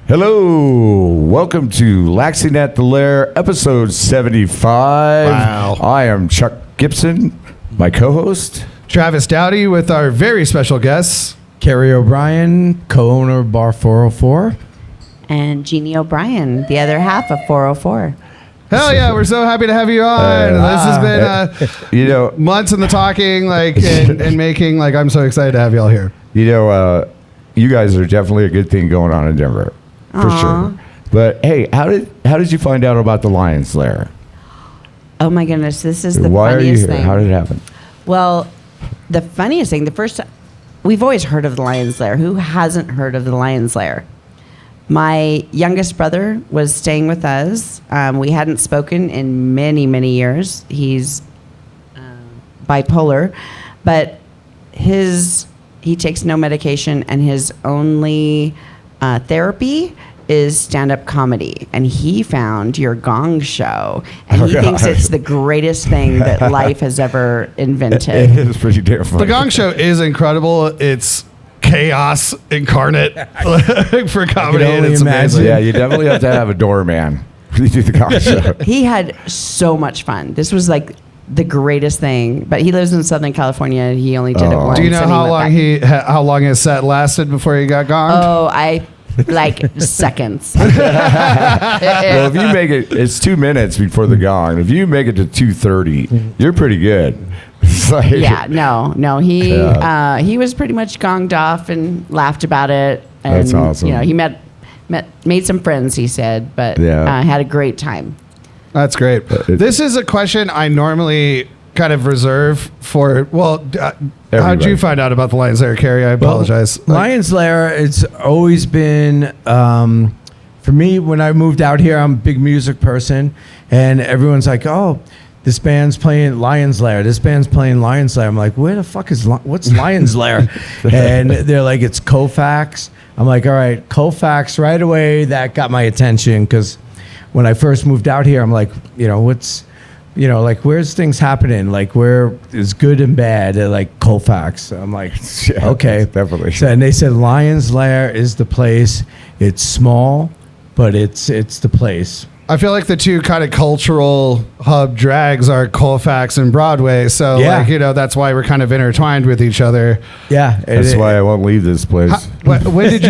Hello, welcome to Laxin at the Lair, episode 75. Wow. I am Chuck Gibson, my co-host. Travis Dowdy with our very special guests. Kerry O'Brien, co-owner of Bar 404. And Jeannie O'Brien, the other half of 404. Hell yeah, we're so happy to have you on. This has been months in the talking, and making. I'm so excited to have you all here. You guys are definitely a good thing going on in Denver, for sure. But hey, how did you find out about the Lions Lair? Oh my goodness, this is the Why funniest are you here? thing. How did it happen? Well, the funniest thing, we've always heard of the Lions Lair. Who hasn't heard of the Lions Lair? My youngest brother was staying with us. We hadn't spoken in many, many years. He's bipolar, but he takes no medication, and his only therapy is stand-up comedy. And he found your Gong Show, and he thinks it's the greatest thing that life has ever invented. It is pretty damn funny. The Gong Show is incredible. It's chaos incarnate for comedy, and it's amazing. Yeah, you definitely have to have a doorman when you do the Gong Show. He had so much fun. This was like the greatest thing. But he lives in Southern California. He only did it once. Do you know how long his set lasted before he got gonged? Oh, seconds. Well, if you make it's 2 minutes before the gong. If you make it to 2:30, you're pretty good. He was pretty much gonged off and laughed about it. And, That's awesome. He made some friends, he said, but had a great time. That's great. This is a question I normally kind of reserve for. How'd you find out about the Lions Lair, Kerry? I apologize. Lions Lair, it's always been, for me, when I moved out here, I'm a big music person, and everyone's like, oh, this band's playing Lions Lair. This band's playing Lions Lair. I'm like, where the fuck what's Lions Lair? And they're like, it's Colfax. I'm like, all right, Colfax right away. That got my attention because when I first moved out here, I'm like, where's things happening? Like, where is good and bad? They're like Colfax. I'm like, okay. Definitely. So, and they said Lions Lair is the place. It's small, but it's the place. I feel like the two kind of cultural hub drags are Colfax and Broadway. So, that's why we're kind of intertwined with each other. Yeah. That's why I won't leave this place. When did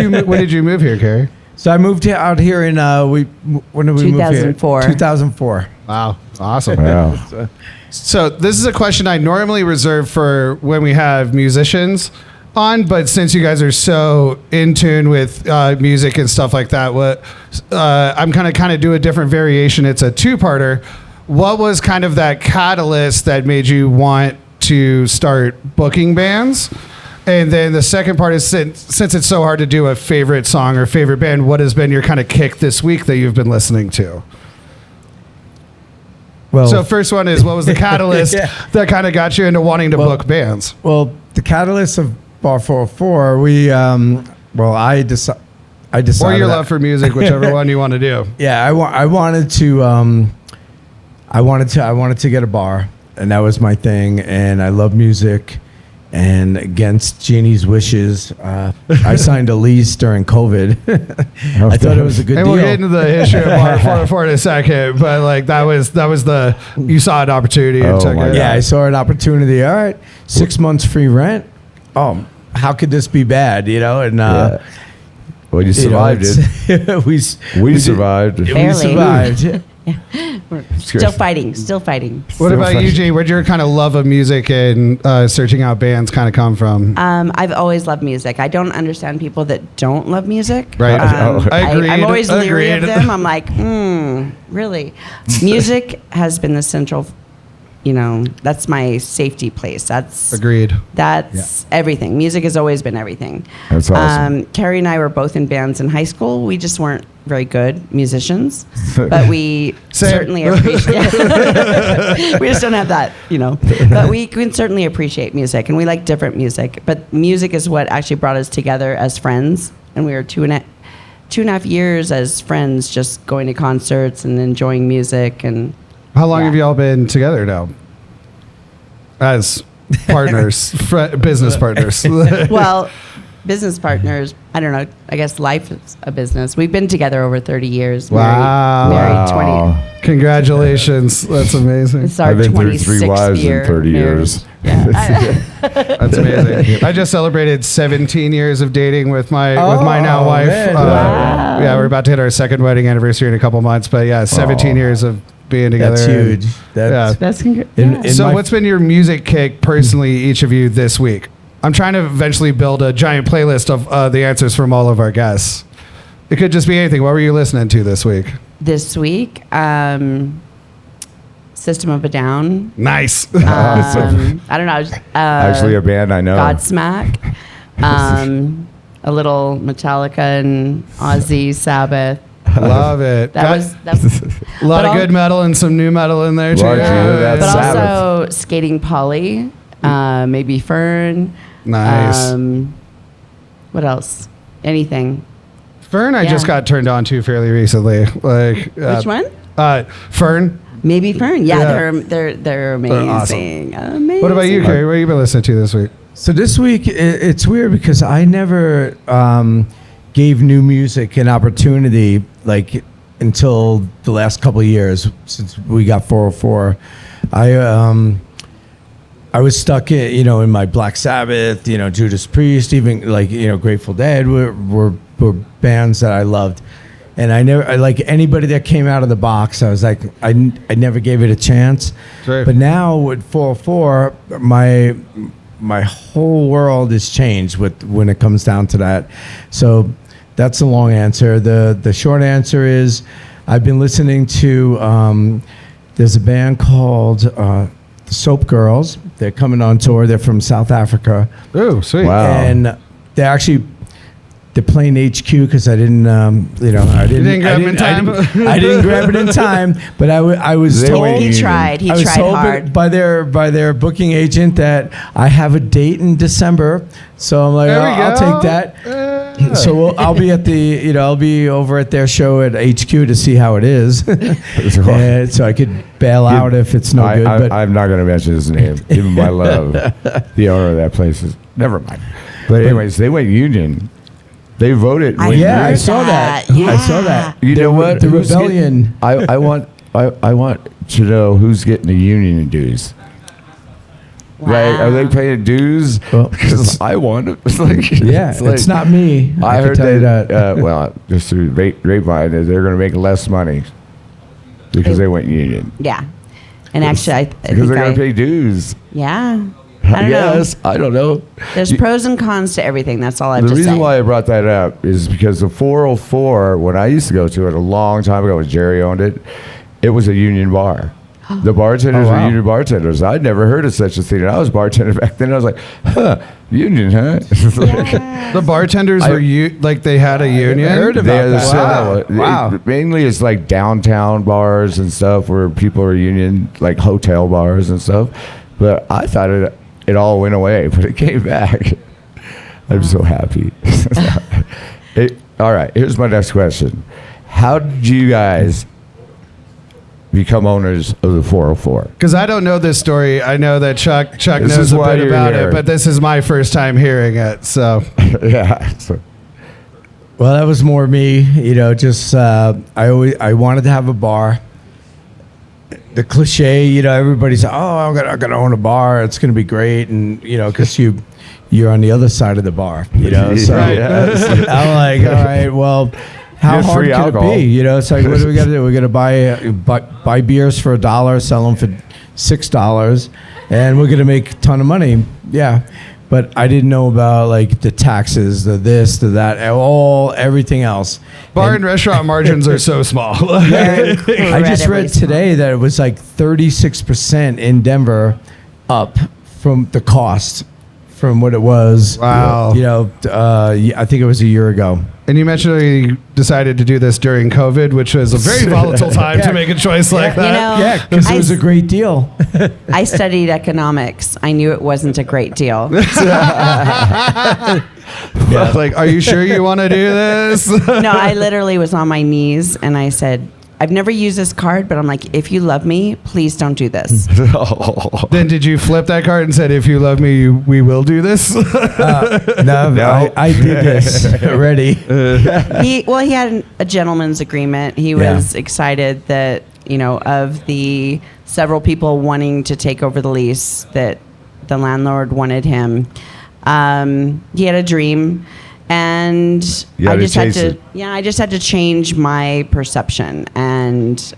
you move here, Kerry? So I moved out here in, when did we move here? 2004. Wow. Awesome. Wow. So this is a question I normally reserve for when we have musicians on, but since you guys are so in tune with music and stuff like that, I'm going to kind of do a different variation. It's a two-parter. What was kind of that catalyst that made you want to start booking bands? And then the second part is, since it's so hard to do a favorite song or favorite band, what has been your kind of kick this week that you've been listening to? Well, so first one is, what was the catalyst that kind of got you into wanting to book bands? Well, the catalyst of Bar 404, I decided. Or your love for music, whichever one you want to do. Yeah, I wanted to get a bar, and that was my thing, and I love music. And against Jeannie's wishes, I signed a lease during COVID. I thought it was a good deal. And we'll get into the history of Bar 404 in a second, but that was you saw an opportunity. I saw an opportunity. All right, 6 months free rent. Oh, how could this be bad? And well, you survived it. we survived. Barely. We survived. We're still fighting. What about you, Jeannie? Where'd your kind of love of music and searching out bands kind of come from? I've always loved music. I don't understand people that don't love music. Right. I agree. I'm always leery of them. I'm like, really? Music has been the central, that's my safety place. That's agreed. That's everything. Music has always been everything. That's awesome. Carrie and I were both in bands in high school. We just weren't very good musicians, but we certainly appreciate. We just don't have that, But we can certainly appreciate music, and we like different music. But music is what actually brought us together as friends, and we were 2.5 years as friends, just going to concerts and enjoying music. And how long have you all been together now? As partners, business partners. Well, business partners. I don't know. I guess life is a business. We've been together over 30 years. Wow. Married 20. Congratulations. That's amazing. It's our I've been through 3 26th wives year in 30 years. Yeah. That's amazing. I just celebrated 17 years of dating with my now wife. man. Wow. Yeah, we're about to hit our second wedding anniversary in a couple months, but yeah, 17 years of being together. That's huge. Yeah. That's So what's been your music kick personally, each of you, this week? I'm trying to eventually build a giant playlist of the answers from all of our guests. It could just be anything. What were you listening to this week? This week, System of a Down. Nice. I don't know. Actually, a band I know. Godsmack. A little Metallica and Ozzy Sabbath. Love it. That's a lot of good metal and some new metal in there too. Lord, but that's also Skating Polly, maybe Fern. Nice. What else? Anything. Fern, I just got turned on to fairly recently. Like Which one? Fern. Maybe Fern. Yeah, Yeah. they're amazing. Amazing. What about you, Kerry? What have you been listening to this week? So this week, it's weird because I never gave new music an opportunity like until the last couple of years since we got 404. I was stuck in my Black Sabbath, Judas Priest, even like Grateful Dead were bands that I loved. And I like anybody that came out of the box, I was like, I never gave it a chance. Sure. But now with 404, my whole world has changed when it comes down to that. So that's the long answer. The short answer is I've been listening to, there's a band called the Soap Girls. They're coming on tour. They're from South Africa. Oh, sweet. Wow. And they're playing HQ because I didn't, I didn't grab it in time? I didn't grab it in time, but I was They told. went He tried. He I was tried told hard. by their booking agent that I have a date in December, so I'm like, There we I'll go. take that. So I'll be at I'll be over at their show at HQ to see how it is, and so I could bail out if it's no good. But I'm not going to mention his name. Even my love, the owner of that place is never mind. But anyways, they went union. They voted. I went yeah, I union. saw that. Yeah. I saw that. You know what? The Who's rebellion. getting- I want to know who's getting the union dues. Right? Are they paying dues? Well, Because I want it. It's like, Yeah, it's not me. I can heard tell you that. that. Well, just through grapevine, that they're going to make less money because they went union. Yeah. And actually, I Because think they're going to pay dues. yeah. I don't know. Yes, I don't know. There's pros and cons to everything. That's all I have The to reason say. why I brought that up is because the 404, when I used to go to it a long time ago, when Jerry owned it, it was a union bar. The bartenders Oh, wow. were union bartenders. I'd never heard of such a thing. And I was bartender back then. I was like, union, huh? Yeah. The bartenders were like they had a union. heard about that. Wow. Mainly it's like downtown bars and stuff where people are union, like hotel bars and stuff. But I thought it all went away, but it came back. I'm so happy. All right, here's my next question. How did you guys become owners of the 404? Because I don't know this story. I know that Chuck This knows is a why bit you're about here. it, but this is my first time hearing it. So Yeah. So, Well, that was more me, just I wanted to have a bar. The cliche, everybody's, I'm gonna own a bar. It's gonna be great, and because you're on the other side of the bar, So I'm like, all right, well, how You have hard free can alcohol. it be? It's like, what do we got to do? We got to buy beers for $1, sell them for $6, and we're gonna make a ton of money. Yeah. But I didn't know about like the taxes, the this, the that, everything else. bar and restaurant margins are so small. I just Incredibly read small. today that it was like 36% in Denver up from the cost from what it was. Wow. I think it was a year ago. And you mentioned you decided to do this during COVID, which was a very volatile time to make a choice like that. Yeah, because it was I- a great deal. I studied economics. I knew it wasn't a great deal. Like, are you sure you want to do this? No, I literally was on my knees and I said, I've never used this card, but I'm like, if you love me, please don't do this. Then did you flip that card and said, if you love me, we will do this? No. I did this already. He had a gentleman's agreement. He was excited that, of the several people wanting to take over the lease, that the landlord wanted him. He had a dream, and I just had to change my perception and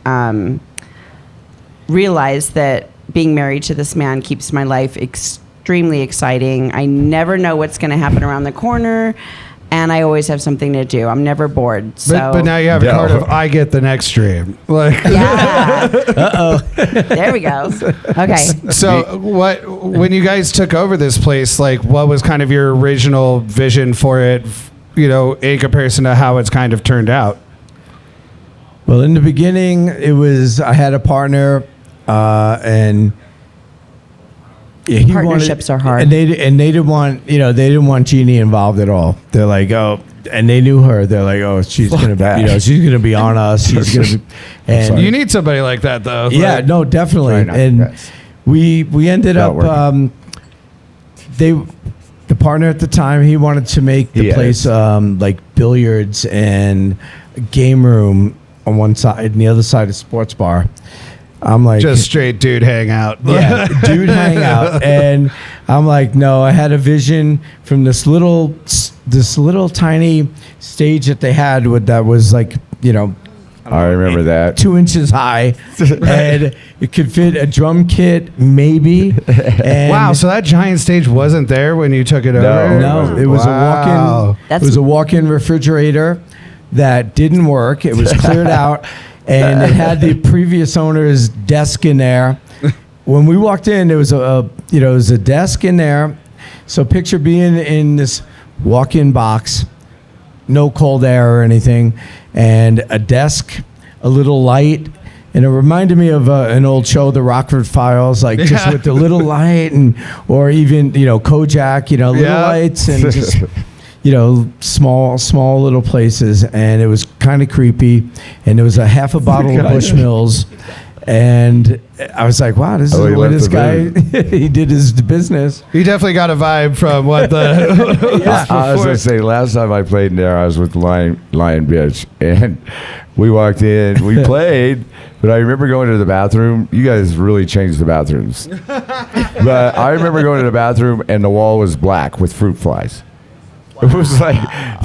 realize that being married to this man keeps my life extremely exciting. I never know what's going to happen around the corner, and I always have something to do. I'm never bored. So. But now you have a card of I get the next dream. Yeah. There we go. Okay. So when you guys took over this place, like what was kind of your original vision for it, in comparison to how it's kind of turned out? Well, in the beginning, I had a partner, and partnerships are hard, and they didn't want Jeannie involved at all. They're like, oh, and they knew her. They're like, oh, she's gonna be on us. She's gonna be, and you need somebody like that, though. Yeah, like, no, definitely. And we ended up the partner at the time, he wanted to make the place like billiards and a game room on one side, and the other side a sports bar. I'm like, just straight dude hang out. Yeah, dude hang out. And I'm like, no, I had a vision from this little tiny stage that they had that was like, I remember that 2 inches high, and it could fit a drum kit, maybe. And wow! So that giant stage wasn't there when you took it over? No, it was a walk-in. It was a walk-in refrigerator that didn't work. It was cleared out, and it had the previous owner's desk in there. When we walked in, there was a desk in there. So picture being in this walk-in box, no cold air or anything, and a desk, a little light, and it reminded me of an old show, The Rockford Files, like just with the little light, or even Kojak, little lights, and just small little places, and it was kind of creepy, and there was a half a bottle of Bushmills. And I was like, wow, this is the way this guy, he did his business. He definitely got a vibe from what the... I was going to say, last time I played in there, I was with Lion Bitch, and we walked in, we played, but I remember going to the bathroom. You guys really changed the bathrooms. But I remember going to the bathroom, and the wall was black with fruit flies. It was like,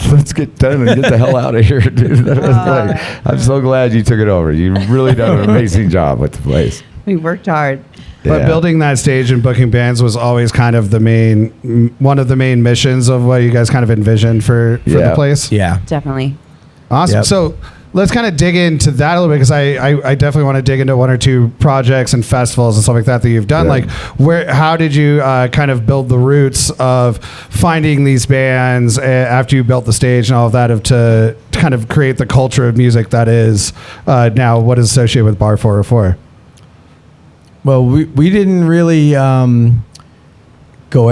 let's get done and get the hell out of here, dude. I'm so glad you took it over. You've really done an amazing job with the place. We worked hard. But building that stage and booking bands was always kind of one of the main missions of what you guys kind of envisioned for the place. Yeah, definitely. Awesome. Yep. So let's kind of dig into that a little bit, because I definitely want to dig into one or two projects and festivals and stuff like that you've done. Yeah. Like, how did you kind of build the roots of finding these bands after you built the stage and all of that to kind of create the culture of music that is now what is associated with Bar 404? Well, we didn't really go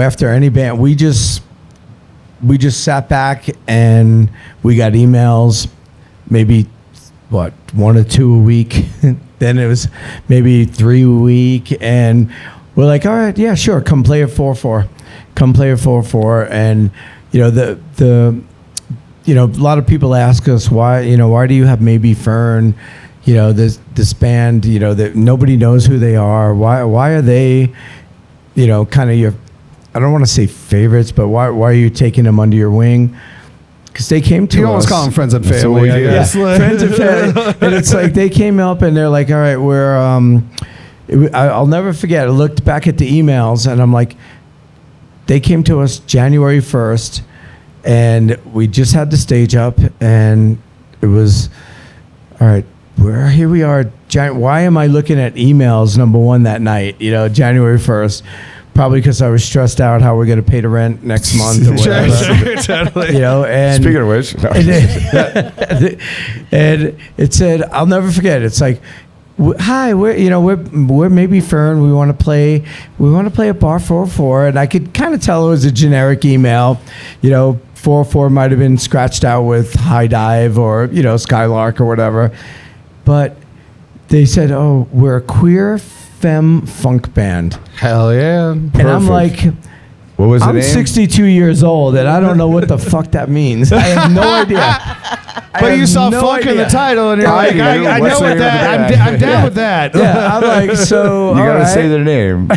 after any band. We just sat back and we got emails, maybe 1 or 2 a week. Then it was maybe 3 a week, and we're like, all right, yeah, sure, come play at 4/4, and a lot of people ask us why do you have Maybe Fern, this band, that nobody knows who they are. Why are they, kind of your, I don't want to say favorites, but why are you taking them under your wing? Because they came to us. You almost call them friends and family. Yeah, friends and family. And it's like they came up and they're like, all right, I'll never forget. I looked back at the emails and I'm like, they came to us January 1st, and we just had the stage up, and it was, all right, here we are. Why am I looking at emails, number one, that night, January 1st? Probably because I was stressed out how we're going to pay the rent next month or whatever. Sure, totally. And speaking of which, and it said, I'll never forget. It's like, hi, we're Maybe Fern. We want to play at Bar 404, and I could kind of tell it was a generic email. 404 might have been scratched out with High Dive or Skylark or whatever. but they said, "Oh, we're a queer femme funk band," Hell yeah. and I'm like, What was the I'm name? 62 years old, and I don't know what the fuck that means. I have no idea. But you saw funk in the title, and you're like, I know what that. I'm down with that. Yeah, I'm like, so You all gotta right. say their name.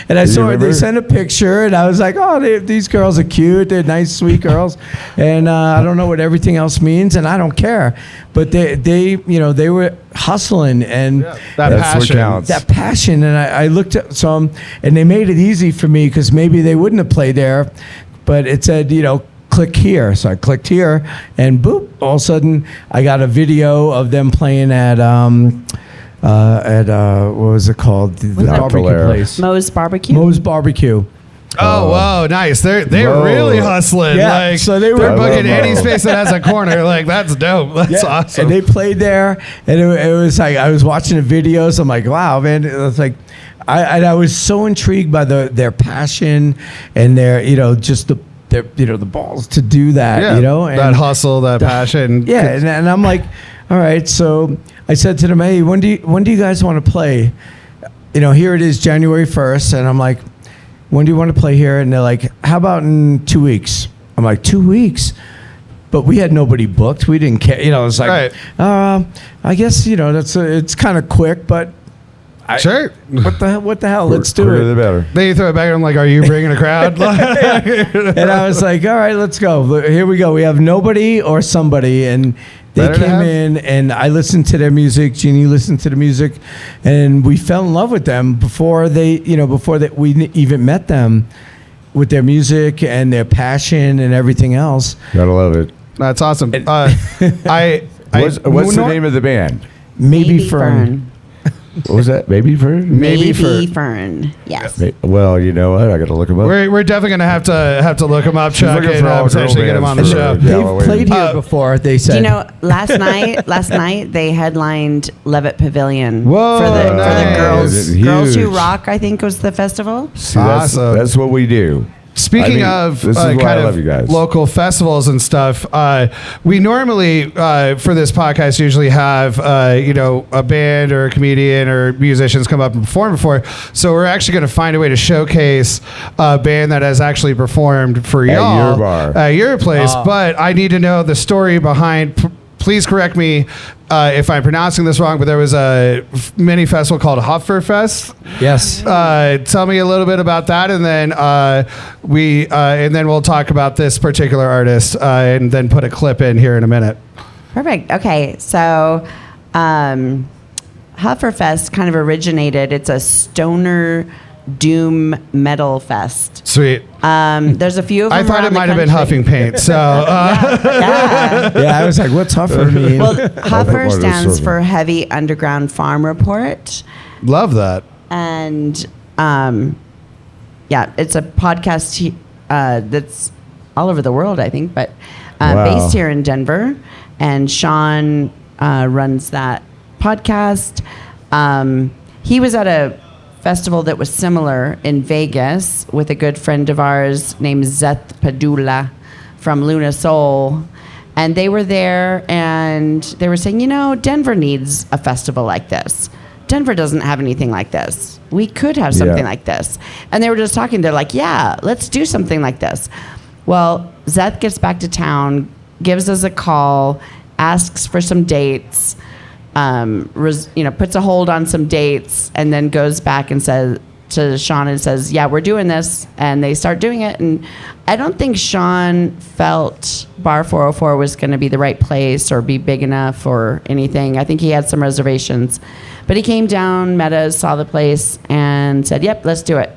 And I Do you saw remember? they sent a picture, and I was like, oh, these girls are cute. They're nice, sweet girls, and I don't know what everything else means, and I don't care. But they were hustling and That That's what passion. counts. that passion, and I looked at some, and they made it easy for me because maybe they wouldn't have played there, but it said, click here. So I clicked here, and boop, all of a sudden I got a video of them playing at what was it called? The barbecue Lair. place. Moe's Barbecue. Moe's Barbecue. Oh, whoa, nice. They're Whoa. really hustling. Yeah, Like, so they were- they're I love booking any Mo. space that has a corner. Like, that's dope. That's awesome. And they played there, and it was like I was watching the videos. I'm like, wow, man! It was like, I was so intrigued by their passion and their the balls to do that. yeah, And that hustle, that passion. yeah, and I'm like, all right. So I said to them, hey, when do you guys want to play? Here it is, January 1st, and I'm like, when do you want to play here? And they're like, how about in 2 weeks? I'm like, 2 weeks? But we had nobody booked. We didn't care. It's like, I guess, it's kind of quick, but Sure. what the hell? Let's do Quicker the it. better. Then you throw it back and I'm like, are you bringing a crowd? And I was like, all right, let's go. Here we go. We have nobody or somebody. And they Better to came have. in, and I listened to their music. Jeannie listened to the music, and we fell in love with them before we even met them, with their music and their passion and everything else. Gotta love it. That's awesome. What's the name of the band? Maybe Fern. What was that? Baby Fern? Maybe Fern. Yes. Well, you know what? I gotta look them up. We're definitely gonna have to look them up, She's Chuck, looking and for all potentially girl get them on the bands show. for- Yeah, They've well, wait. played here before, they said. Last night they headlined Levitt Pavilion Whoa, for the nice. girls Huge. Girls Who Rock, I think was the festival. See, Awesome. that's what we do. Speaking I mean, of this is why I kind love you guys. of local festivals and stuff, we normally for this podcast usually have a band or a comedian or musicians come up and perform before. So we're actually going to find a way to showcase a band that has actually performed for y'all your bar. at your place. But I need to know the story behind. Please correct me if I'm pronouncing this wrong, but there was a mini festival called Hofferfest. Yes. Tell me a little bit about that, and then and then we'll talk about this particular artist, and then put a clip in here in a minute. Perfect. Okay, so Hufferfest kind of originated. It's a stoner doom metal fest. Sweet. There's a few of them. I thought around it the might have been country. huffing paint. So Yeah. Yeah, I was like, what's Huffer mean? Well, more Huffer of stands this for Heavy Underground Farm Report, love that. and it's a podcast that's all over the world, I think, but Wow. based here in Denver. And Sean runs that podcast. He was at a festival that was similar in Vegas with a good friend of ours named Zeth Padula from Luna Soul. And they were there, and they were saying, Denver needs a festival like this. Denver doesn't have anything like this. We could have something Yeah. like this. And they were just talking. They're like, yeah, let's do something like this. Well, Zeth gets back to town, gives us a call, asks for some dates, puts a hold on some dates, and then goes back and says to Sean and says, yeah, we're doing this. And they start doing it. And I don't think Sean felt Bar 404 was going to be the right place or be big enough or anything. I think he had some reservations. But he came down, met us, saw the place, and said, yep, let's do it.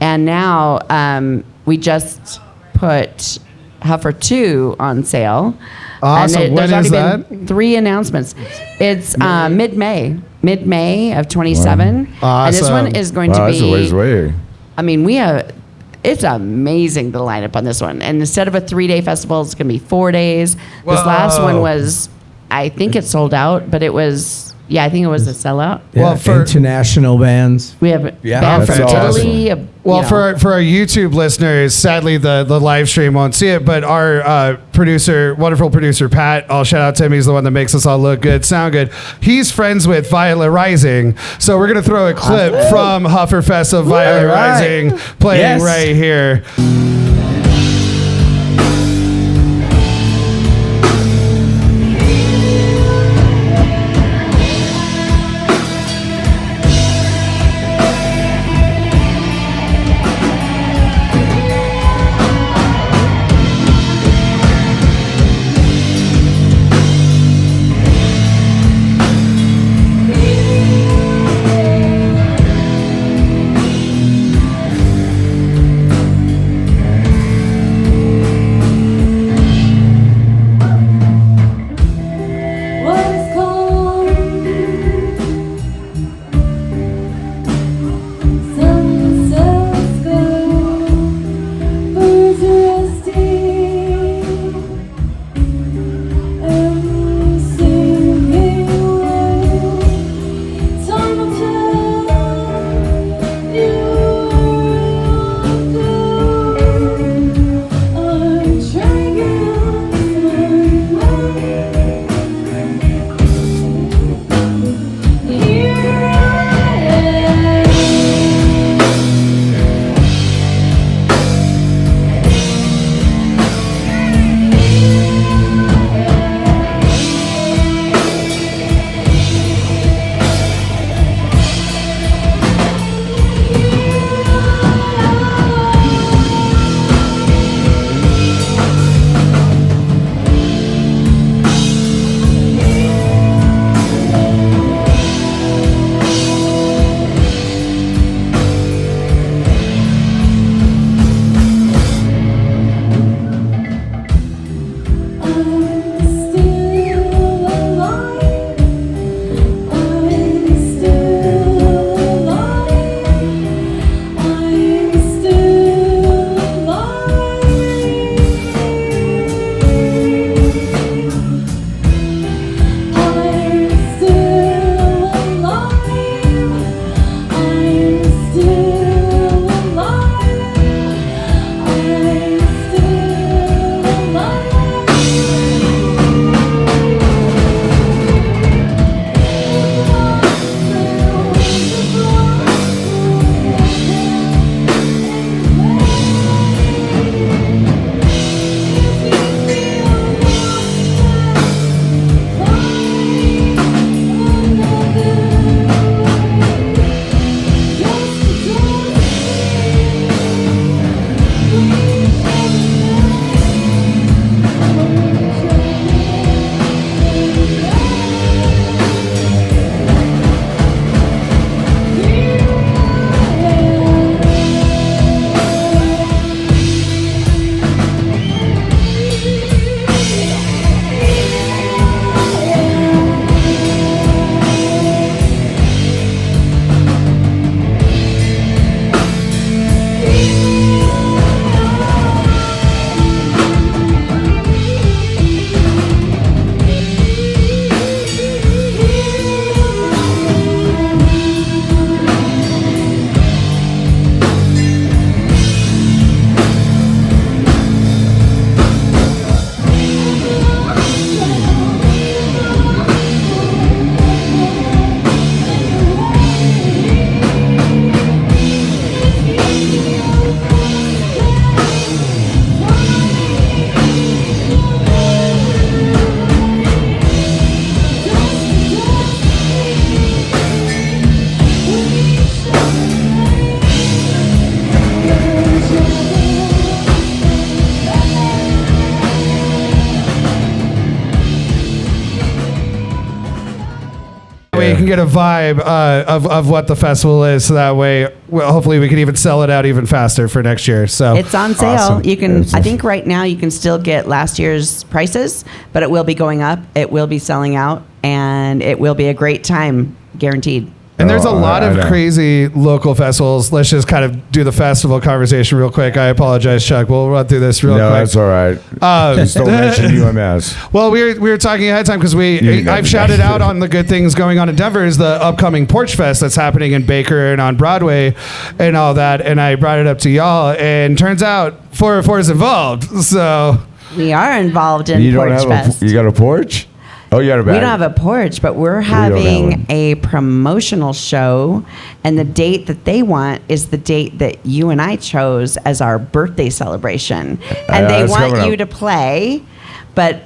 And now we just put Huffer 2 on sale. Awesome. And When there's is already that? been 3 announcements. It's mid-May of 27. Wow. And this one Awesome. is going Wow, to that's a ways be, away. I mean, it's amazing, the lineup on this one. And instead of a 3-day festival, it's going to be 4 days. This last one was, I think it sold out, but it was Yeah, I think it was a sellout. Yeah, Well, for- international bands. We have Yeah, bands that's from awesome. Italy. Well, for our YouTube listeners, sadly the live stream won't see it, but our wonderful producer Pat, I'll shout out to him. He's the one that makes us all look good, sound good. He's friends with Violet Rising, so we're gonna throw a clip from Hufferfest of Violet All right. Rising playing Yes. right here. way you can get a vibe of what the festival is, so that way, well, hopefully we can even sell it out even faster for next year. So it's on sale. Awesome. You can. Yes. I think right now you can still get last year's prices, but it will be going up. It will be selling out, and it will be a great time, guaranteed. And there's a Oh, lot I of know. crazy local festivals. Let's just kind of do the festival conversation real quick. I apologize, Chuck. We'll run through this real No, quick. that's all right. Just don't mention UMS. Well, we were talking ahead of time because You I've know. shouted out on the good things going on in Denver is the upcoming Porch Fest that's happening in Baker and on Broadway and all that. And I brought it up to y'all, and turns out 404 is involved. So We are involved in You don't Porch have Fest. you got a porch? Oh, you got a bag. We don't have a porch, but we're don't have having one. a promotional show, and the date that they want is the date that you and I chose as our birthday celebration. And they it's want coming you up. to play, but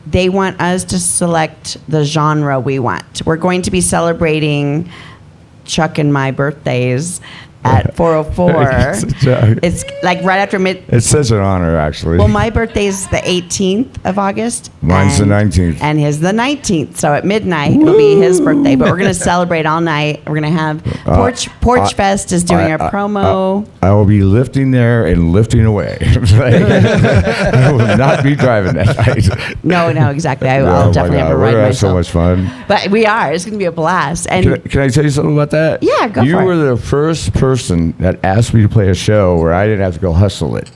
they want us to select the genre we want. We're going to be celebrating Chuck and my birthdays at 404. It's like right after mid. It's such an honor, actually. Well, my birthday's the 18th of August. Mine's the and- 19th. And his the 19th. So at midnight, it'll be his birthday. But we're going to celebrate all night. We're going to have Porch Fest is doing our promo. I will be lifting there and lifting away. I will not be driving that night. No, exactly. Oh I'll my definitely have God, to we're ride gonna have myself. so much fun. But we are. It's going to be a blast. And Can I tell you something about that? Yeah, go You for it. were the first person that asked me to play a show where I didn't have to go hustle it.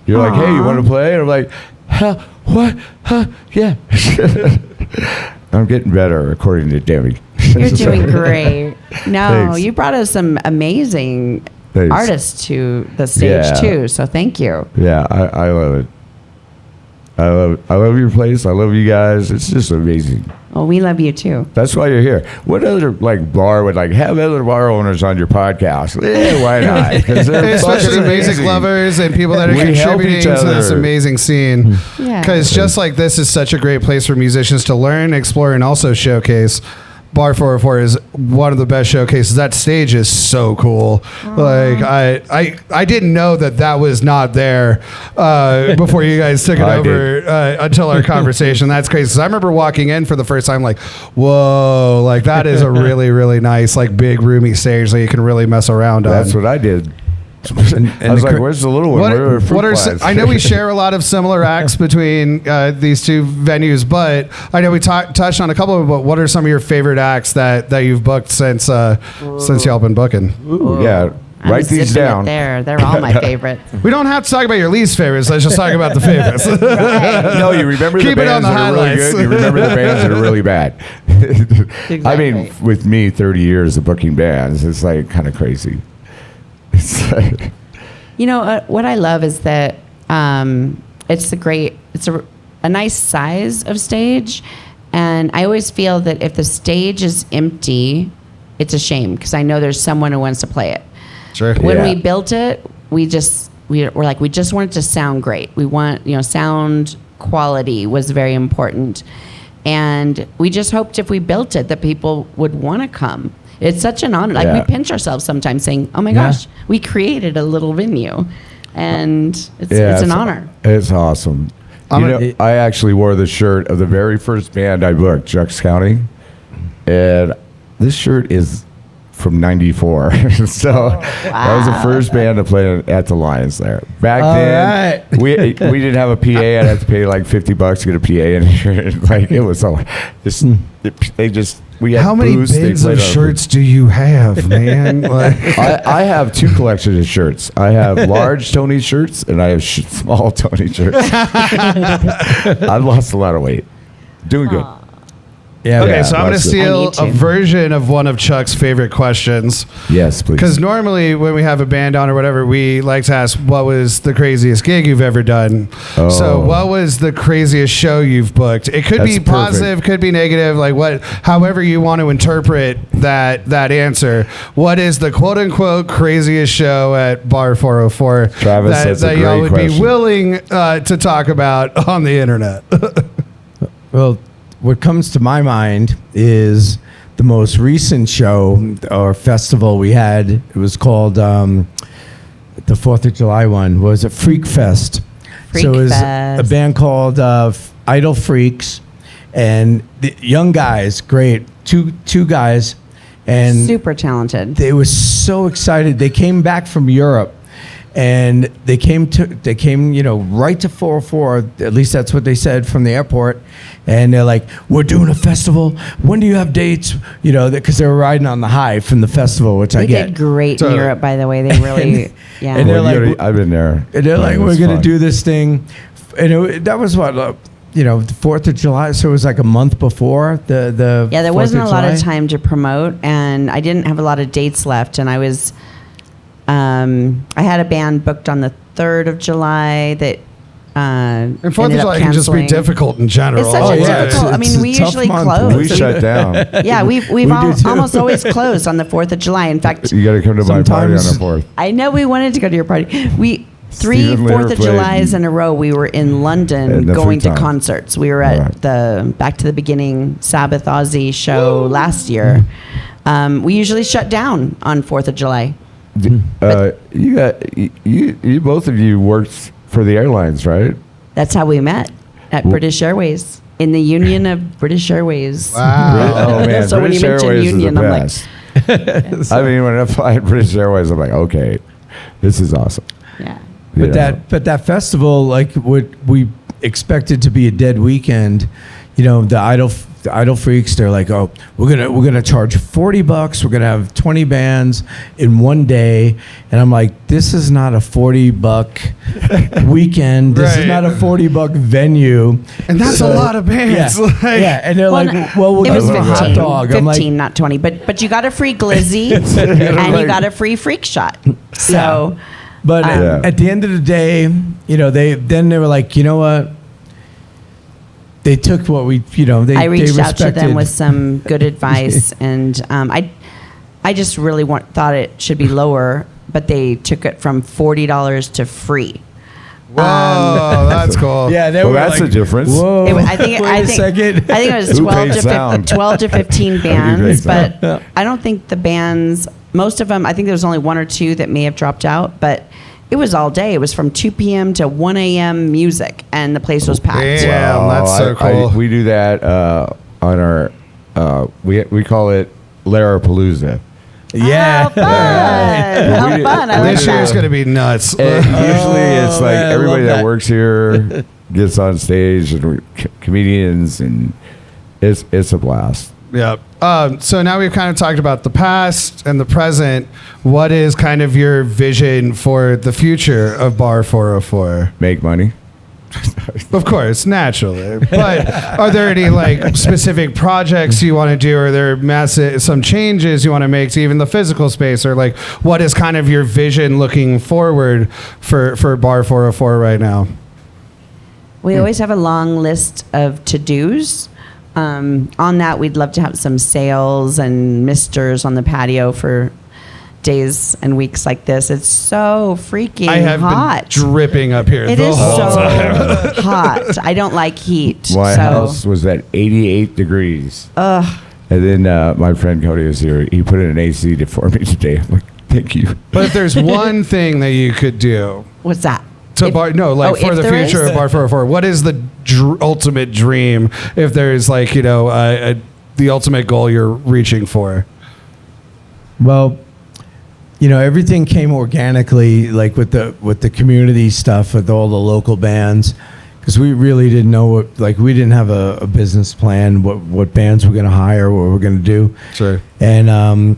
You're like, hey, you want to play? And I'm like, huh, what? Huh? Yeah. I'm getting better, according to Demis. you're doing great. No, Thanks. you brought us some amazing Thanks. artists to the stage Yeah. too. So thank you. Yeah, I love it. I love your place. I love you guys. It's just amazing. Well, we love you too. That's why you're here. What other bar would have other bar owners on your podcast? Yeah, why not? 'Cause they're especially fucking music amazing. lovers and people that are We help contributing each to this other. amazing scene. Yeah. Because just like this is such a great place for musicians to learn, explore, and also showcase. Bar 404 is one of the best showcases. That stage is so cool. Like I didn't know that was not there before you guys took it I over until our conversation. That's crazy. 'Cause I remember walking in for the first time, like, whoa, like that is a really really nice like big roomy stage that you can really mess around on. That's what I did. And I was the like, cr- where's the little one? Where are fruit flies? I know we share a lot of similar acts between these two venues, but I know we touched on a couple of them. But what are some of your favorite acts that you've booked since y'all been booking? Ooh, yeah, I'm write these zipping it down. there. They're all my favorites. We don't have to talk about your least favorites. Let's just talk about the favorites. No, you remember Keep the it on bands the that are really highlights. good. You remember the bands that are really bad. I mean, Exactly. with me, 30 years of booking bands, it's like kind of crazy. It's like, You know, what I love is that it's a nice size of stage. And I always feel that if the stage is empty, it's a shame because I know there's someone who wants to play it. Sure. When Yeah. we built it, we just want it to sound great. We want, sound quality was very important. And we just hoped if we built it that people would want to come. It's such an honor. Like Yeah. we pinch ourselves sometimes saying, oh my Yeah. gosh, we created a little venue. And it's an honor. It's awesome. I actually wore the shirt of the very first band I booked, Jux County. And this shirt is from '94. So that was the first band to play at the Lions Lair. Back All then, right. we didn't have a PA. I'd have to pay like $50 to get a PA in here. Like it was so. We had How many booths, they bins played of on- shirts do you have, man? Like, I have two collections of shirts. I have large Tony shirts and I have small Tony shirts. I've lost a lot of weight. Doing good. Yeah. okay, Yeah, so I'm going to that's it. steal I need to. a version of one of Chuck's favorite questions. Yes, please. Because normally when we have a band on or whatever, we like to ask, what was the craziest gig you've ever done? Oh. So what was the craziest show you've booked? It could be That's positive, could be negative, like however you want to interpret that answer. What is the quote unquote craziest show at Bar 404 Travis, that's a that y'all great would be question. willing to talk about on the internet? Well, what comes to my mind is the most recent show or festival we had. It was called the 4th of July one. Was it Freak Fest? Freak so it was Fest. a band called Idle Freaks, and the young guys, great, two guys, and Super talented. they were so excited. They came back from Europe, and they came, right to 404. At least that's what they said from the airport. And they're like, "We're doing a festival. When do you have dates?" Because they were riding on the high from the festival, which I They get. did great in Europe, by the way. They really, yeah. And they're Well, like, I've been there. And they're like, It "We're was going to fun. do this thing," and that was what. The 4th of July, so it was like a month before the Yeah, there 4th wasn't of a lot of July. time to promote, and I didn't have a lot of dates left. And I was, I had a band booked on the 3rd of July that. And 4th of ended up July can just be canceling. difficult in general. It's such Oh, a yeah, difficult. I mean, it's a we tough usually month. close. We shut down. Yeah, we've We do too. almost always closed on the 4th of July. In fact, You got to come to my party on the Sometimes- 4th. I know we wanted to go to your party. We three Steven Lear 4th of played. Julys in a row. We were in London And the going to Fruit Time. concerts. We were at Alright. the Back to the Beginning Sabbath Aussie show last year. We usually shut down on 4th of July. You both of you worked for the airlines, right? That's how we met at British Airways in the Union of British Airways. Wow. Oh man, So when British you mention Airways union, is the I'm like- best. I mean, when I fly at British Airways, I'm like, okay, this is awesome. Yeah. You know? But that festival, like what we expected to be a dead weekend, the Idle Freaks, they're like, "Oh, we're gonna charge $40. We're gonna have 20 bands in one day," and I'm like, "This is not a $40 weekend. This is Right. not a $40 venue." And that's a lot of bands. Yeah, Like- yeah. And they're like, "Well, we'll it give was them a 15, hot dog." I'm 15, like, not 20. But you got a free glizzy and you got a free freak shot. So but Yeah. at the end of the day, they were like, "You know what?" They took what we, they I reached they out to them respected- with some good advice, and I just really thought it should be lower, but they took it from $40 to free. Whoa, that's cool. Yeah, they Well, were that's like, a difference. Whoa, I think wait a second. I think it was Who 12 pays to, sound? 12 to 15 bands, sound? but I don't think the bands, most of them, I think there was only one or two that may have dropped out, but it was all day. It was from 2 p.m. to 1 a.m. music, and the place was packed. Yeah. Damn, that's so cool. We do that on our, we call it Lair-a-Palooza. Yeah. How fun! How We- fun! I we like This do- year's that. going to be nuts. And usually it's like man, I everybody love that that. works here gets on stage and comedians, and it's a blast. Yeah. So now we've kind of talked about the past and the present. What is kind of your vision for the future of Bar 404? Make money. Of course, naturally. But are there any like specific projects you want to do? Are there some changes you want to make to even the physical space? Or like what is kind of your vision looking forward for Bar 404 right now? We always have a long list of to-dos. On that, we'd love to have some sales and misters on the patio for days and weeks like this. It's so freaking I have hot. been dripping up here It the is whole so time. hot. I don't like heat. My so, house was at 88 degrees. And then my friend Cody was here. He put in an AC for me today. I'm like, thank you. But if there's one thing that you could do what's that? to If- for if the there future is? of Bar 404, what is the ultimate dream? If there's like the ultimate goal you're reaching for. Well, everything came organically, like with the community stuff, with all the local bands, because we really didn't know we didn't have a business plan, what bands we're going to hire, what we're going to do. Sure. And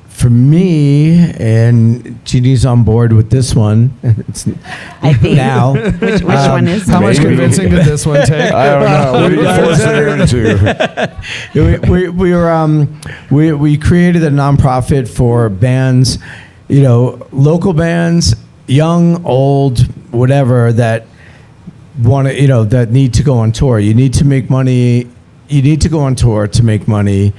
for me, and Jeannie's on board with this one. It's I think. now. Which one is How it? much Maybe. convincing did this one take? I don't know. What are you forcing her into? we created a nonprofit for bands, local bands, young, old, whatever, that want to, that need to go on tour. You need to make money. You need to go on tour to make money.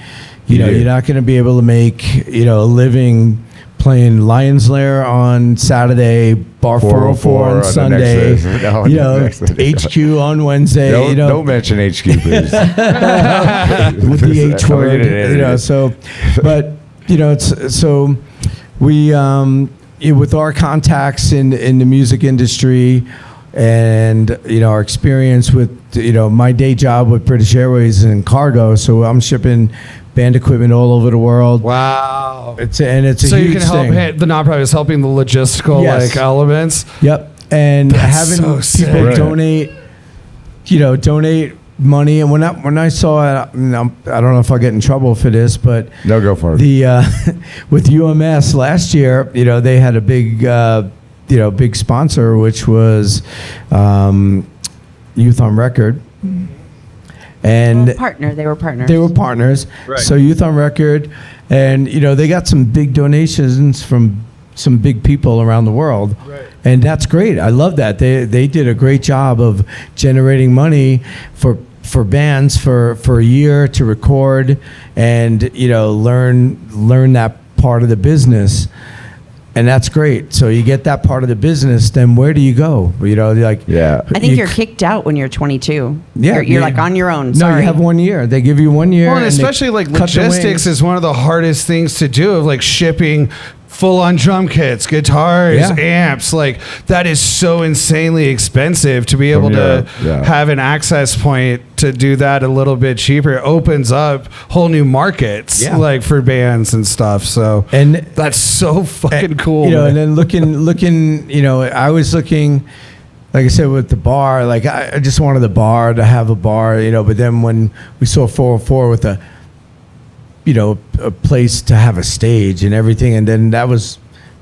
You do. You're not going to be able to make, a living playing Lions Lair on Saturday, Bar 404 on on the Sunday, next day. No, the next day. HQ on Wednesday. Don't mention HQ, please. With the H I'm word, getting edited. so, but, it's, so we, with our contacts in the music industry, and our experience with my day job with British Airways and cargo. So I'm shipping band equipment all over the world. Wow. It's a so huge you can help thing. the nonprofit is helping the logistical Yes. elements. Yep. And That's having so people sick. donate money. And when I saw it, I don't know if I'll get in trouble for this, but No, go for it. with UMS last year, they had a big sponsor, which was Youth on Record. And They were partners. they were partners. Right. So Youth on Record, and they got some big donations from some big people around the world. Right. And that's great. I love that. They did a great job of generating money for bands for a year to record and learn that part of the business. And that's great. So you get that part of the business, then where do you go? Yeah. I think you're kicked out when you're 22. Yeah, You're like on your own. No, Sorry. you have 1 year. They give you 1 year. Well, and and they especially like cut the logistics wings. is one of the hardest things to do, of like shipping full-on drum kits, guitars, Yeah. amps. Like that is so insanely expensive. To be able From to Europe, yeah. have an access point to do that a little bit cheaper, it opens up whole new markets, Yeah. like for bands and stuff. So And that's so fucking cool. and man. then looking, I was looking, like I said, with the bar, like I just wanted the bar to have a bar, but then when we saw 404 with a place to have a stage and everything, and then that was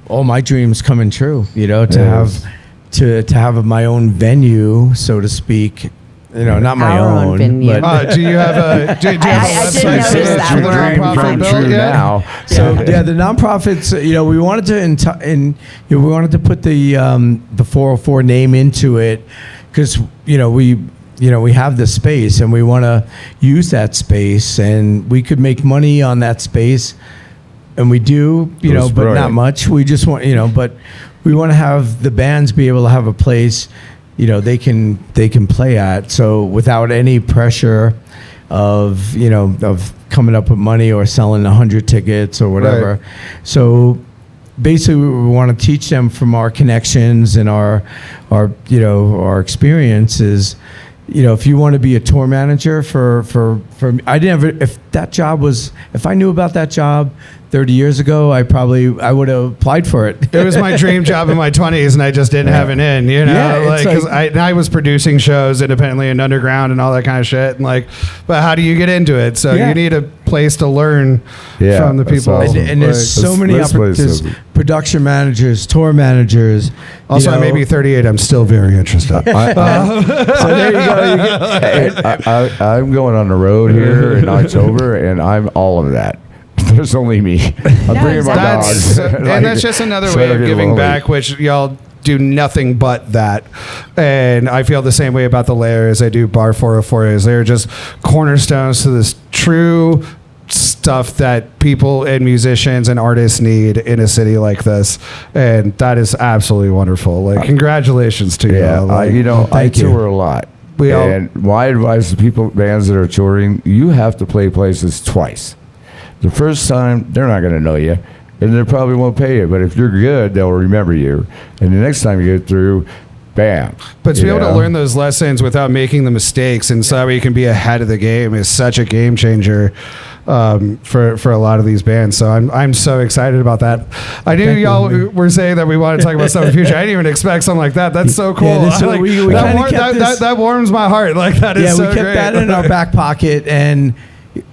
all my dreams coming true, to have my own venue, so to speak. Not my Our own own, venue. but Do you have a do you have a I didn't website notice for that the word. nonprofit Come bill true yet? now. so the nonprofits, we wanted to we wanted to put the 404 name into it because we have the space and we want to use that space and we could make money on that space, and we do, but not brilliant. much. We just want, but we want to have the bands be able to have a place, they can play at, so without any pressure of of coming up with money or selling 100 tickets or whatever. Right. So basically we want to teach them from our connections and our experiences. If you want to be a tour manager for I didn't ever, if I knew about that job 30 years ago, I would have applied for it. It was my dream job in my 20s, and I just didn't have an in, Yeah, it's because like- I was producing shows independently and underground and all that kind of shit. And but how do you get into it? So Yeah. you need a place to learn Yeah, from the that's people. awesome. And there's so This- many this place there's is- production managers, tour managers. Also, I may be 38. I'm still very interested. So there you go. I'm going on the road here in October, and I'm all of that. There's only me. I'm No, bringing my That's, dogs. and that's just another so I way don't of get giving lonely. back, which y'all do nothing but that. And I feel the same way about the Lair as I do Bar 404 is. They're just cornerstones to this true stuff that people and musicians and artists need in a city like this. And that is absolutely wonderful. Like, congratulations to Yeah, you. Like, I Thank you. tour a lot. We all- And my advice to people, bands that are touring, you have to play places twice. The first time, they're not going to know you, and they probably won't pay you. But if you're good, they'll remember you. And the next time you get through, bam. But to be you able to know? learn those lessons without making the mistakes, and so that way you can be ahead of the game, is such a game changer for a lot of these bands. So I'm so excited about that. I knew Thank you, y'all man. were saying that we want to talk about stuff in the future. I didn't even expect something like that. That's so cool. Yeah, this- I like- we that, kinda kept this- that warms my heart. Like that is Yeah, so we kept great. that in our back pocket, and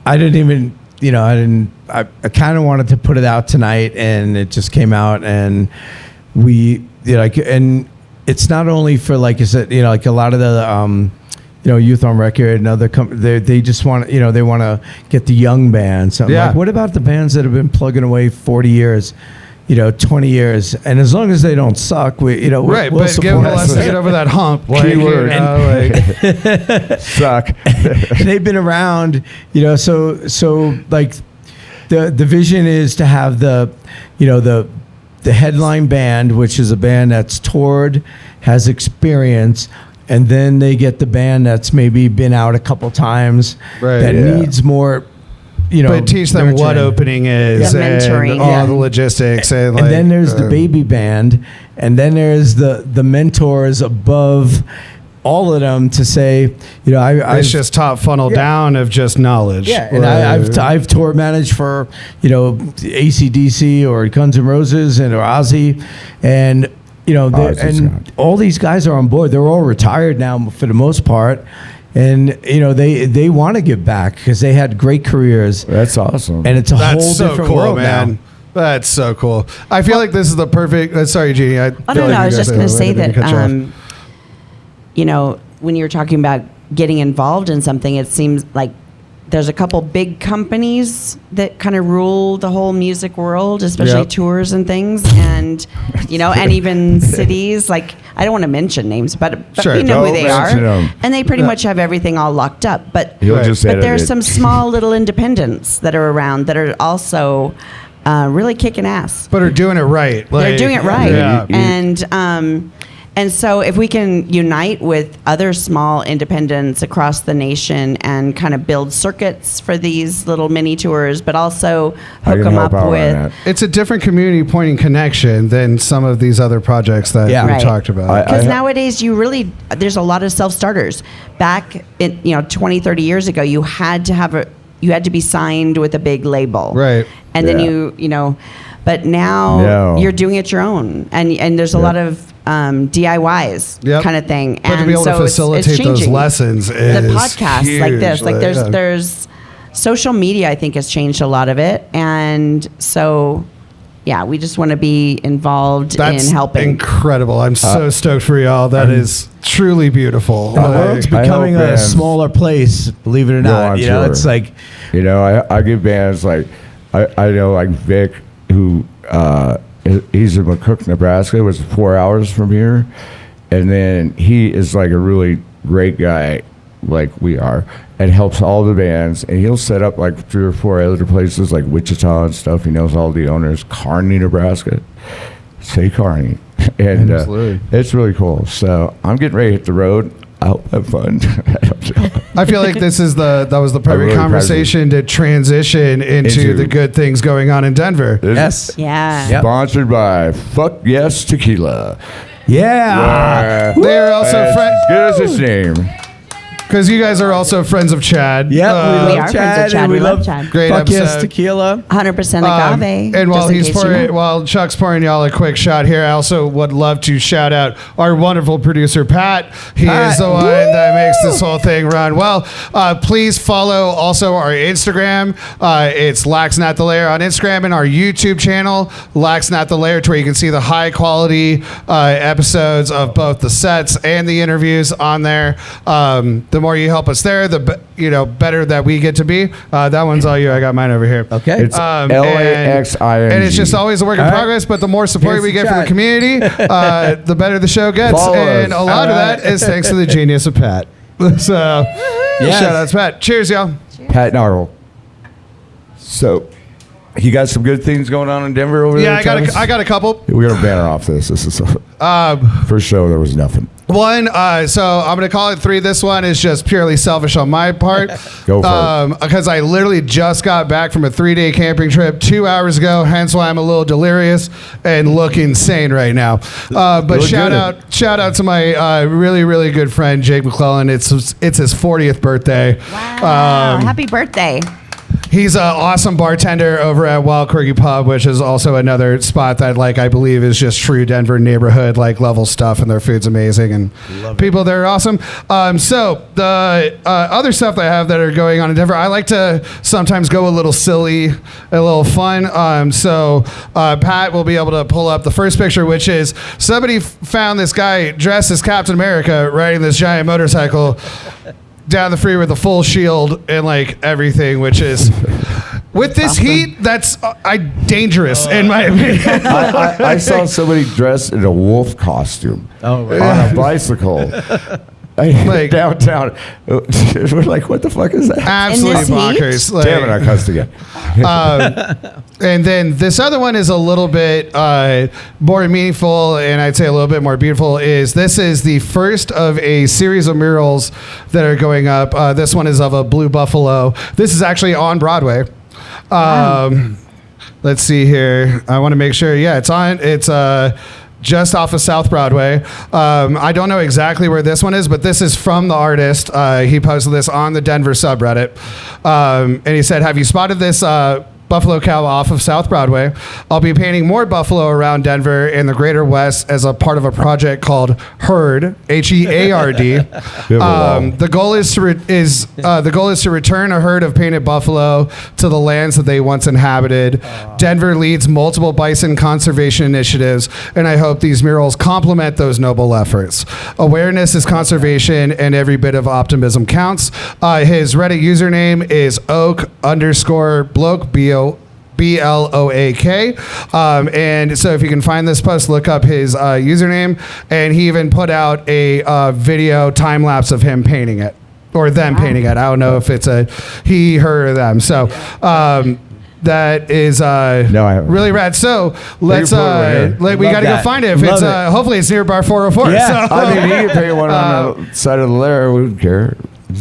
I didn't even, I kind of wanted to put it out tonight, and it just came out, and and it's not only for, like you said, like a lot of the, Youth on Record and other they just want, they want to get the young bands. So I'm Yeah. like, what about the bands that have been plugging away 40 years? 20 years, and as long as they don't suck, Right, we'll but give them support a lesson to them. get over that hump. Like, Keyword. Suck. They've been around, so like the vision is to have the headline band, which is a band that's toured, has experience, and then they get the band that's maybe been out a couple times, Right, that yeah. needs more but teach them what nurturing. opening is Yeah, mentoring, and all yeah. the logistics and like, And then there's the baby band, and then there's the mentors above all of them to say, it's just top funnel down of just knowledge. Yeah, and I've tour managed for AC/DC or Guns N' Roses or Ozzy, and and all these guys are on board. They're all retired now for the most part, and they want to give back because they had great careers. That's awesome. And it's a That's whole so different cool, world man. now. That's so cool. I feel like this is the perfect. Sorry, Jeannie. I was just going to say that, when you're talking about getting involved in something, it seems like there's a couple big companies that kind of rule the whole music world, especially tours and things, and and even cities. Like, I don't want to mention names, but Sure, we know who don't they are, mention them. and they pretty much have everything all locked up. But He'll just edit there's it. some small little independents that are around that are also really kicking ass. But are doing it right. They're doing it right, Yeah. and so if we can unite with other small independents across the nation and kind of build circuits for these little mini tours, but also I hook can them help up out on with. that. It's a different community pointing connection than some of these other projects that Yeah. we Right. talked about. Because nowadays there's a lot of self-starters. Back in 20, 30 years ago, you had to be signed with a big label. Right. And then but now No. you're doing it your own, and there's a lot of DIYs kind of thing. But and to be able so to facilitate it's those changing. lessons The is podcasts like this, huge. there's social media, I think, has changed a lot of it, and so we just want to be involved That's in helping. incredible. I'm so stoked for y'all. That is truly beautiful. The world's I becoming hope a bands smaller place, believe it or go not. on tour. It's like I give bands like I know like Vic, who he's in McCook, Nebraska, was 4 hours from here, and then he is like a really great guy, like we are, and helps all the bands, and he'll set up like 3 or 4 other places like Wichita and stuff. He knows all the owners. Kearney, Nebraska, say Kearney, and Absolutely. it's really cool. So I'm getting ready to hit the road. I hope I have fun. I feel like that was the perfect really conversation to transition into the good things going on in Denver. yes, Yeah. Yep. Sponsored by Fuck Yes Tequila. yeah. They're also As friends good as his name. because you guys are also friends of Chad. Yeah, Uh, We are friends of Chad. and We love love Chad. Great Fuck Yes episode. Tequila. 100% agave. And while just in case you know. while Chuck's pouring y'all a quick shot here, I also would love to shout out our wonderful producer Pat. He is the one that makes this whole thing run. Well, please follow also our Instagram. It's Laxin at the Lair on Instagram, and our YouTube channel, Laxin at the Lair, to where you can see the high quality episodes of both the sets and the interviews on there. The more you help us there, the better that we get to be. That one's all you. I got mine over here. Okay. It's LAXING. And it's just always a work in All right. progress, but the more support Here's we the get from the chat. community, the better the show gets. Follow And us. a lot of that is thanks to the genius of Pat. So, Yes. shout out to Pat. Cheers, y'all. Pat Nagel. So, you got some good things going on in Denver over there? Yeah, Travis? I got a couple. We're going to banner off this. This is first show, there was nothing. One, so I'm going to call it 3. This one is just purely selfish on my part. Go for it. Because I literally just got back from a 3-day camping trip 2 hours ago, hence why I'm a little delirious and look insane right now. But look shout good. out to my really, really good friend, Jake McClellan. It's his 40th birthday. Wow. Happy birthday. He's an awesome bartender over at Wild Corgi Pub, which is also another spot that, I believe is just true Denver neighborhood, level stuff, and their food's amazing, and people there are awesome. So the other stuff that I have that are going on in Denver, I like to sometimes go a little silly, a little fun. So Pat will be able to pull up the first picture, which is somebody found this guy dressed as Captain America riding this giant motorcycle down the freeway with a full shield and everything, which is with this heat, that's dangerous in my opinion. I saw somebody dressed in a wolf costume Oh, on a bicycle. Like- downtown. We're like, what the fuck is that? Absolutely this heat? bonkers. Like, Damn it, I cussed again. and then this other one is a little bit more meaningful, and I'd say a little bit more beautiful. This is the first of a series of murals that are going up. This one is of a blue buffalo. This is actually on Broadway. Let's see here. I want to make sure. Yeah, it's just off of South Broadway. I don't know exactly where this one is, but this is from the artist. He posted this on the Denver subreddit. And he said, have you spotted this buffalo cow off of South Broadway? I'll be painting more buffalo around Denver and the greater West as a part of a project called Herd, H-E-A-R-D. The goal is to return a herd of painted buffalo to the lands that they once inhabited. Denver leads multiple bison conservation initiatives, and I hope these murals complement those noble efforts. Awareness is conservation, and every bit of optimism counts. His Reddit username is oak_bloke, B-L-O-A-K. And so if you can find this post, look up his username. And he even put out a video time lapse of him painting it, or them painting it. I don't know if it's a he, her, or them. So that is really rad. So let's we got to go find it. If it's hopefully it's near bar 404. Yeah, so. I mean, you can pay one on the side of the Lair. We don't care.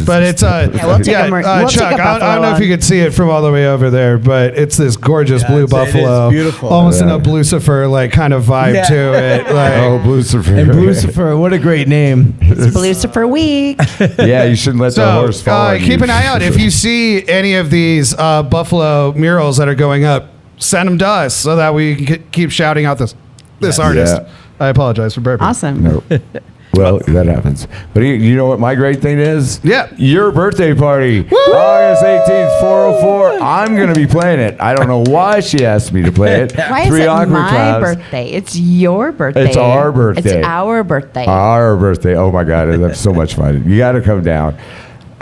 But it's we'll take we'll Chuck, take a I don't know if you could see it from all the way over there, but it's this gorgeous blue buffalo, beautiful, almost in a Blucifer like kind of vibe to it. Like, oh, Blucifer! And Blucifer, what a great name! It's Lucifer week. Yeah, you shouldn't let the horse fall. Keep an eye out if you see any of these buffalo murals that are going up. Send them to us so that we can keep shouting out this artist. Yeah. I apologize for burping. Awesome. No. Well, that happens. But you know what my great thing is? Yeah. Your birthday party. August 18th, 404. I'm going to be playing it. I don't know why she asked me to play it. Why is it my birthday? It's your birthday. It's our birthday. It's our birthday. Our birthday. Oh, my God. That's so much fun. You got to come down.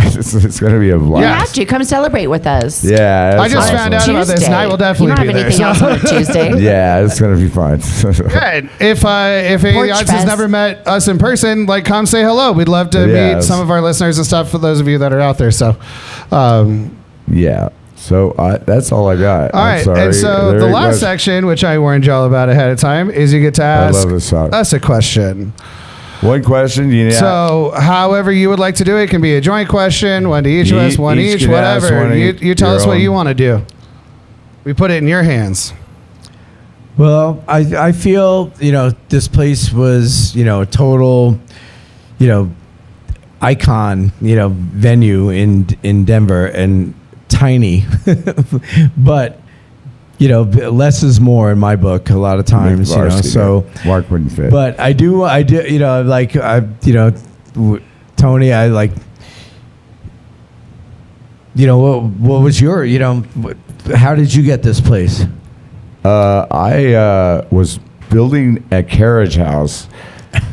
It's going to be a blast. You have to come celebrate with us. Yeah. I just found out about this, and I will definitely be there. You don't have anything else on a Tuesday. Yeah, it's going to be fun. Good. If any audience has never met us in person, like, come say hello. We'd love to meet some of our listeners and stuff for those of you that are out there. So, yeah. So that's all I got. All right. And so the last section, which I warned y'all about ahead of time, is you get to ask us a question. One question. So, however you would like to do it, can be a joint question, one to each of us, one each, whatever. You tell us what you want to do. We put it in your hands. Well, I feel, this place was, a total, icon, venue in Denver, and tiny, but less is more in my book a lot of times, so Mark wouldn't fit. But I do, Tony, I like, what was your, how did you get this place? I was building a carriage house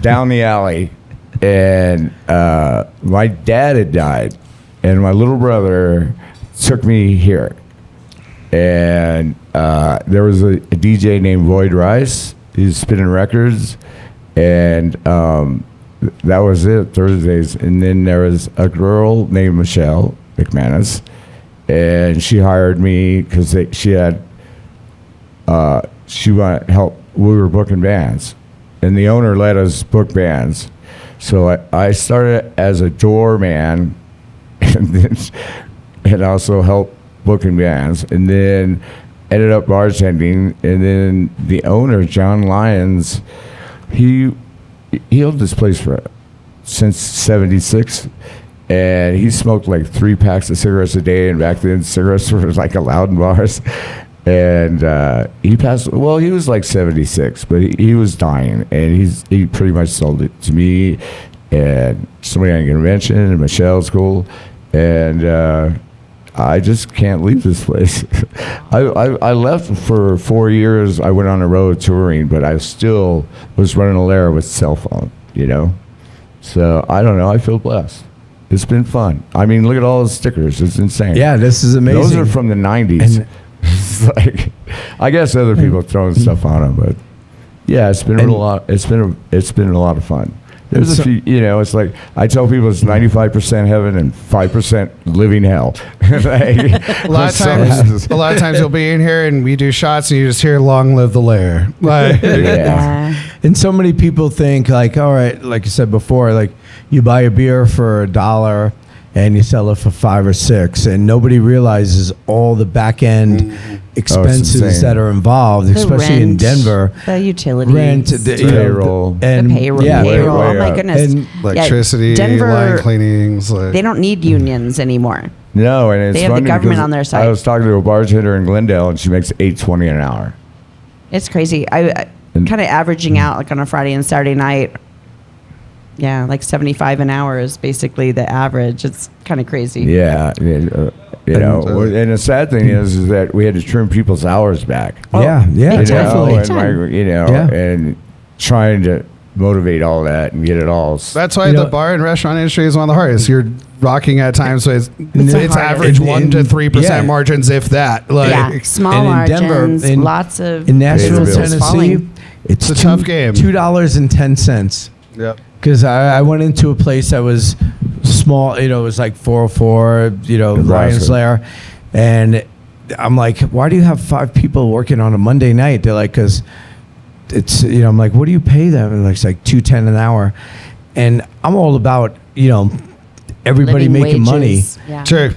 down the alley, and my dad had died, and my little brother took me here. And there was a DJ named Void Rice. He was spinning records, and that was it, Thursdays. And then there was a girl named Michelle McManus, and she hired me because she wanted help. We were booking bands, and the owner let us book bands. So I started as a doorman, and also helped booking bands, and then ended up bartending. And then the owner, John Lyons, he owned this place since '76, and he smoked like 3 packs of cigarettes a day, and back then cigarettes were like allowed in bars. And he passed. Well, he was like 76, but he was dying, and he pretty much sold it to me and somebody at a convention, and Michelle's cool, and I just can't leave this place. I left for 4 years. I went on the road touring, but I still was running a Lair with cell phone, So I don't know. I feel blessed. It's been fun. I mean, look at all the stickers. It's insane. Yeah, this is amazing. Those are from the 90s. It's like, I guess other people throwing stuff on them, but yeah, it's been a lot. It's been a lot of fun. There's a few, it's like I tell people it's 95% heaven and 5% living hell. Like, A lot of times you'll be in here and we do shots and you just hear "Long live the Lair." Like, Yeah. And so many people think like, all right, like you said before, like you buy a beer for $1 and you sell it for $5 or $6, and nobody realizes all the back end expenses insane. that are involved, The especially in rent, Denver. the utilities, Rent, The payroll. and the payroll. yeah, payroll. way Oh my up. goodness. And electricity, Denver, line cleanings. Like, they don't need unions anymore. No, and it's They have the funny government because on their side. I was talking to a bartender in Glendale, and she makes $8.20 an hour. It's crazy. I kind of averaging out like on a Friday and Saturday night. Yeah, like 75 an hour is basically the average. It's kind of crazy. Yeah, and the sad thing is that we had to trim people's hours back. yeah, big time. definitely. Big time. And trying to motivate all that and get it all. that's why You the know- bar and restaurant industry is one of the hardest. You're rocking at times, so it's the average hardest. 1 to 3% Yeah. margins, if that. Like, Yeah, small And in Denver, margins, lots of In Nashville, bills. Tennessee, falling. it's It's a tough game. $2.10. Yep. Because I went into a place that was small, it was like 404, Lions Lair. And I'm like, why do you have 5 people working on a Monday night? They're like, because it's, I'm like, what do you pay them? And it's like $2.10 an hour. And I'm all about, everybody living making wages. money. Yeah. Sure.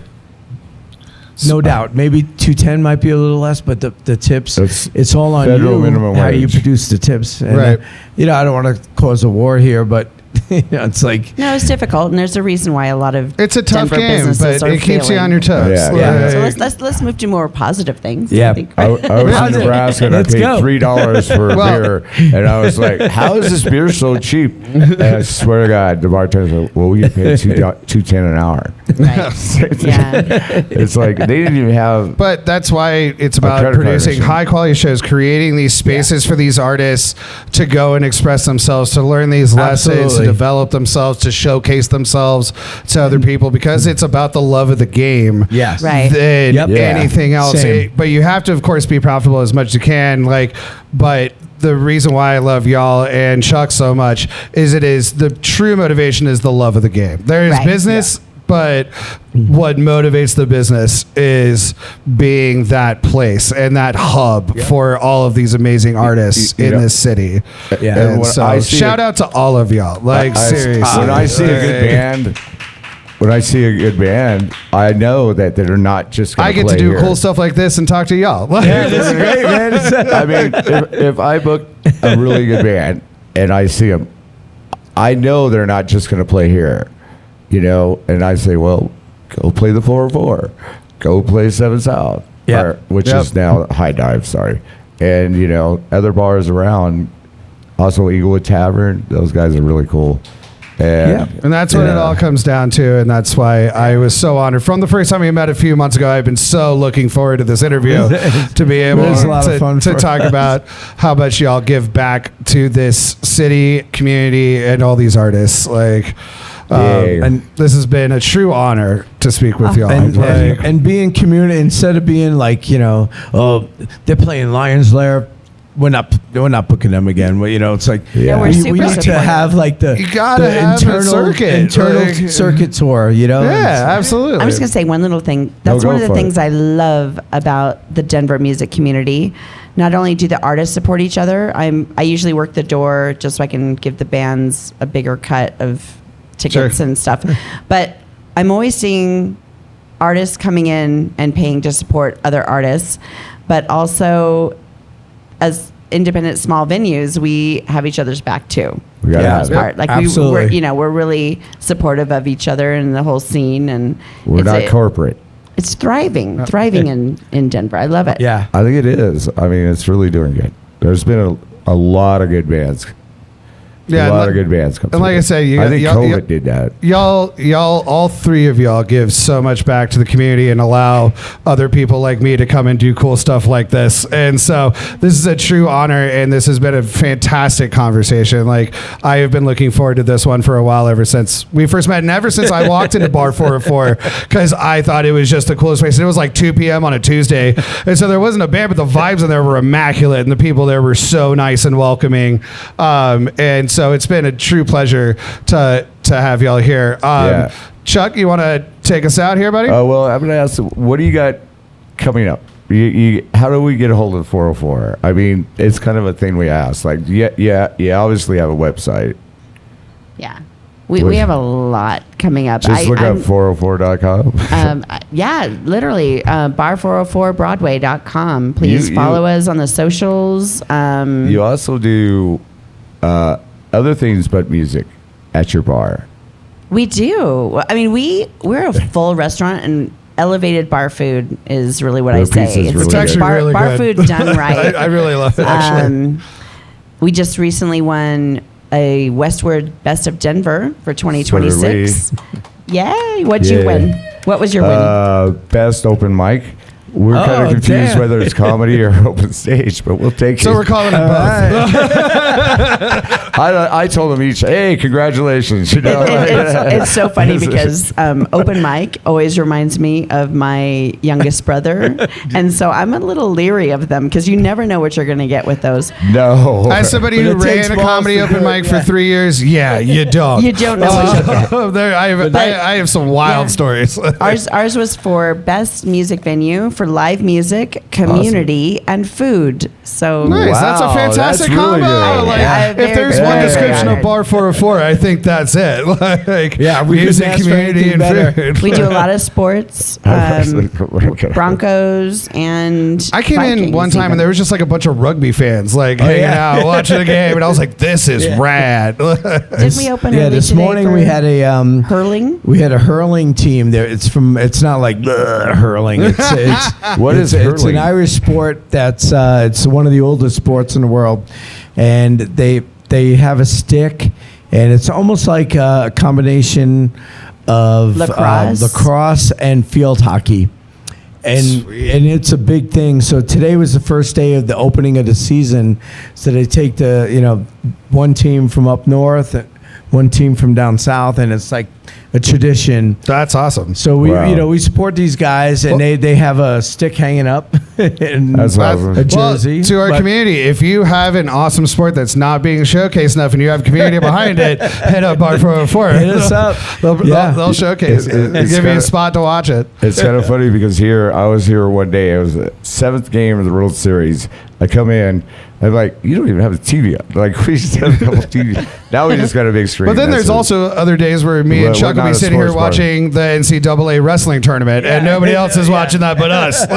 No doubt. Maybe $2.10 might be a little less, but the tips, That's it's all on federal you minimum how you wage. produce the tips. And, Right. I don't want to cause a war here, but it's like, No, it's difficult, and there's a reason why a lot of It's a tough Denver game, businesses but are it keeps you failing. on your toes. Yeah. Yeah. So Like, let's move to more positive things. Yeah. I think. I was in Positive. Nebraska and I Let's paid go. $3 for a Well- beer, and I was like, "How is this beer so cheap?" And I swear to God, the bartender's like, "Well, we get paid $2.10 an hour." Right. Yeah. It's like they didn't even have. But that's why it's about credit card producing machine. high quality shows, creating these spaces for these artists to go and express themselves, to learn these lessons, to Absolutely. develop themselves, to showcase themselves to other people, because it's about the love of the game. yes. Right. Than Yep. Yeah. anything else. Same. But you have to, of course, be profitable as much as you can. But the reason why I love y'all and Chuck so much is the true motivation is the love of the game. There is Right. business. But what motivates the business is being that place and that hub for all of these amazing artists You in know- this city. Yeah. And when so I see shout a- out to all of y'all. Seriously. When I see a good band, I know that they're not just. Gonna I get to play do here. cool stuff like this and talk to y'all. Yeah, this is great, man. I mean, if I book a really good band and I see them, I know they're not just going to play here, and I say, well, go play the 404, go play 7 South, Yep. which Yep. is now High Dive, sorry. And, other bars around, also Eaglewood Tavern, those guys are really cool. And, And that's what it all comes down to, and that's why I was so honored. From the first time we met a few months ago, I've been so looking forward to this interview to be able It was a lot of fun to for talk us. about how much y'all give back to this city, community, and all these artists. Yeah. And This has been a true honor to speak with y'all. and being community instead of being like, oh, they're playing Lions Lair. We're not booking them again. Well, it's like Yeah, we're we super need to supportive. have like the You gotta the have a circuit. internal Like- circuit tour. yeah, absolutely. I'm just going to say one little thing. That's go one of the for it. things I love about the Denver music community. Not only do the artists support each other, I usually work the door just so I can give the bands a bigger cut of tickets Sure. and stuff. But I'm always seeing artists coming in and paying to support other artists, but also as independent small venues, we have each other's back too. We gotta Yeah. have it. Part. Like Absolutely. we're really supportive of each other and the whole scene, and We're it's not corporate. it's thriving in Denver. I love it. Yeah. I think it is. I mean, it's really doing good. There's been a lot of good bands. Yeah, a and lot like- of good bands come and like through. I said, I think y'all- COVID did that. Y'all, all 3 of y'all give so much back to the community and allow other people like me to come and do cool stuff like this. And so this is a true honor, and this has been a fantastic conversation. Like, I have been looking forward to this one for a while, ever since we first met, and ever since I walked into Bar 404, because I thought it was just the coolest place. And it was like 2 p.m. on a Tuesday, and so there wasn't a band, but the vibes in there were immaculate, and the people there were so nice and welcoming. And so So it's been a true pleasure to have y'all here. Yeah. Chuck, you want to take us out here, buddy? Well, I'm going to ask, what do you got coming up? How do we get a hold of 404? I mean, it's kind of a thing we ask. Like, you obviously have a website. Yeah. We have a lot coming up. Just look up 404.com. Yeah, literally, bar404broadway.com. Please follow us on the socials. You also do other things but music at your bar. We do. I mean, we're a full restaurant, and elevated bar food is really what I say. It's actually really bar good. food done right. I really love it, actually. We just recently won a Westward Best of Denver for 2026. Yay! What'd you win? What was your win? Best open mic. We're kind of confused whether it's comedy or open stage, but we'll take it. So we're calling it both. I told them each, hey, congratulations. You know? It's so funny because open mic always reminds me of my youngest brother. And so I'm a little leery of them because you never know what you're going to get with those. No. As somebody who ran a comedy open mic for 3 years, you don't. You don't know what you'll get. I have some wild stories. Ours was for best music venue, for live music, community, and food. So nice. That's a fantastic combo. Really if there's one description of Bar 404, I think that's it. Music, community, and food. We do a lot of sports, Broncos, and I came in one time and there was just like a bunch of rugby fans hanging out, watching the game, and I was like, "This is rad." Did we open? This morning we had a hurling. We had a hurling team there. It's not like hurling. It's what is hurling? It's an Irish sport that's it's one of the oldest sports in the world, and they have a stick, and it's almost like a combination of lacrosse and field hockey. And it's a big thing. So today was the first day of the opening of the season. So they take one team from up north, one team from down south, and it's like a tradition. That's awesome. So we support these guys, and they have a stick hanging up and that's awesome. a jersey. To our community, if you have an awesome sport that's not being showcased enough and you have community behind it, head up Bar 404. Hit us up. They'll showcase it. Give you a spot to watch it. It's kind of funny because I was here one day. It was the 7th game of the World Series. I come in, I'm like, you don't even have a TV on. Like, we just have a couple TVs. Now we just got a big screen. But then there's also other days where me and Chuck will be sitting here watching the NCAA wrestling tournament, and nobody else is watching that but us.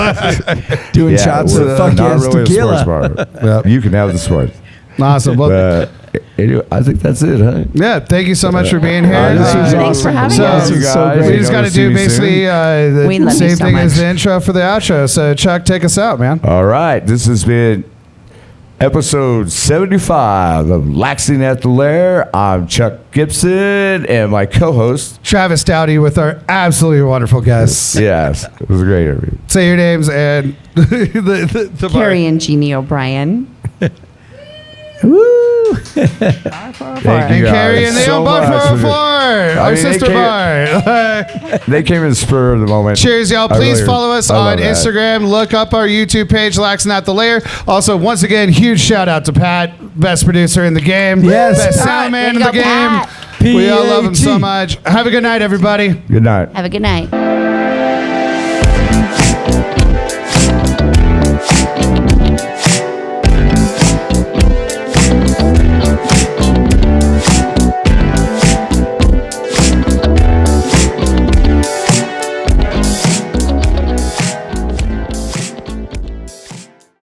Doing shots of fuck Yes Tequila. Yep. You can have the sport. Awesome. Well, anyway, I think that's it, huh? Yeah, thank you so much for being here. Thanks for having us. We just got to do basically the same thing as the intro for the outro. So, Chuck, take us out, man. All right. This has been episode 75 of Laxin at the Lair. I'm Chuck Gibson and my co-host Travis Dowdy with our absolutely wonderful guests. Yes, it was a great interview. Say your names and the Kerry and Jeannie O'Brien. Woo! Thank you and Kerry and they own Bar 404, our sister bar. They came in the spur of the moment. Cheers, y'all. Please follow us on Instagram. Look up our YouTube page, Laxin at the Lair. Also, once again, huge shout out to Pat, best producer in the game. Yes. Best sound man in the game. We all love him so much. Have a good night, everybody. Good night. Have a good night.